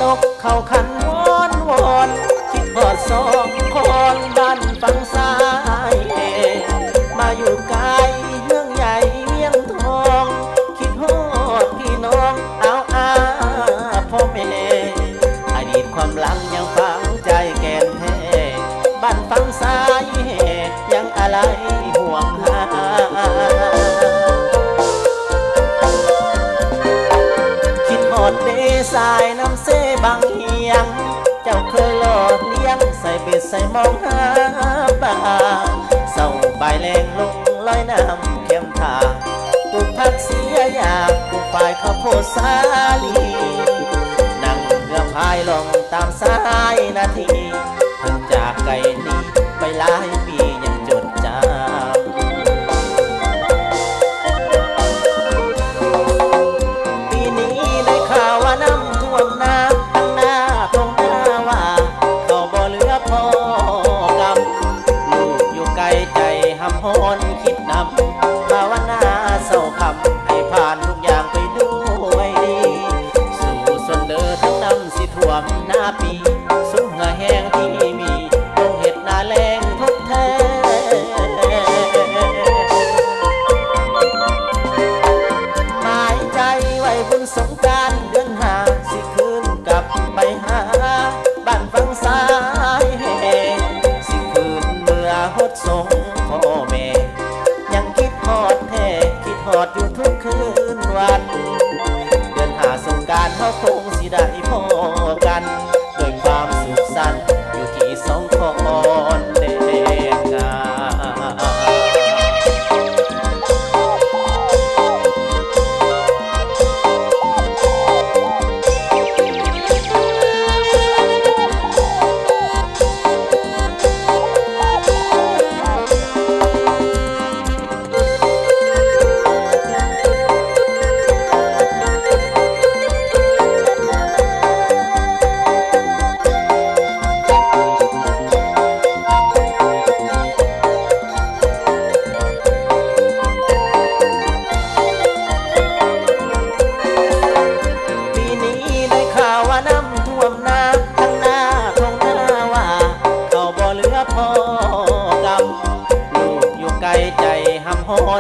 นกเขาขันวอนวอนคิดพอดสองคนบ้านฟังซ้ายมาอยู่ไกลเมืองใหญ่เวียงทองคิดฮอดพี่น้องเอาพ่อแม่อดีตความหลังยังฝังใจแก่นแท้บ้านฟังซ้ายยังอะไรห่วงหาคิดฮอดเดสายน้ำเสบางเฮียงเจ้าเคยหลอดเลี้ยงใส่เบ็ดใส่มองหาปลาเศร้าใบแรงลงลอยน้ำเข้มทางปลูกผักเสียอยากปลูกฝ่ายข้าวโพดสาลีนั่งเรือพายลงตามสายนาทีเพิ่งจากไกลนี้ไปหลายปียังจดจำปีนี้ได้ข่าวว่าน้ำท่วมนาตั้งหน้าตรงหน้าว่าเขาบ่เหลือพอกำลูกอยู่ไกลใจหำหอนคิดนำภาวนาเศร้าคำให้ผ่านทุกอย่างไปด้วยดีสู่ส่วนเดินทั้งน้ำสิท่วมหน้าปีสูงเหงื่อแห้งที่มีลงเห็ดนาแรงทดแทนหมายใจไว้บุญสงกรานต์เดือนห้าสิคืนกลับไปหาบ้านฟังซ้ายสิคืนเมื่อหดสงพ่อแม่ยังคิดฮอดแท้คิดฮอดอยู่ทุกคืนวันเดือนห้าสงกรานต์เขาคงสิได้พอกันโดยความสุขสันต์อยู่ที่สองคนเด็กงา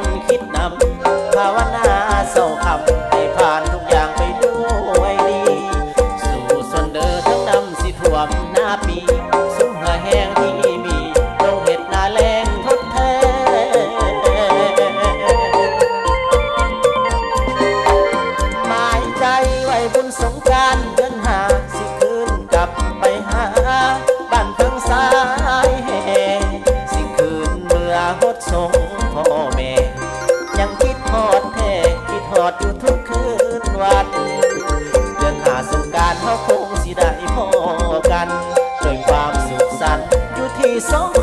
มคิดนำภาวนาเศร้าคำให้ผ่านทุกอย่างไปด้วยดีสู่ส่วนเดินทั้งนำสิท่วมหน้าปีสูงเหงื่อแห้งที่มีลงเห็ดนาแรงทดแทนหมายใจไว้บุญสงกรานต์เดือนห้าสิคืนกลับไปหาบ้านฟังซ้ายสิคืนเมื่อหดสงพ่อแม่ยังคิดฮอดแท้คิดฮอดอยู่ทุกคืนวันเดือนห้าสงกรานต์เขาคงสิได้พอกันโดยความสุขสันต์อยู่ที่สอง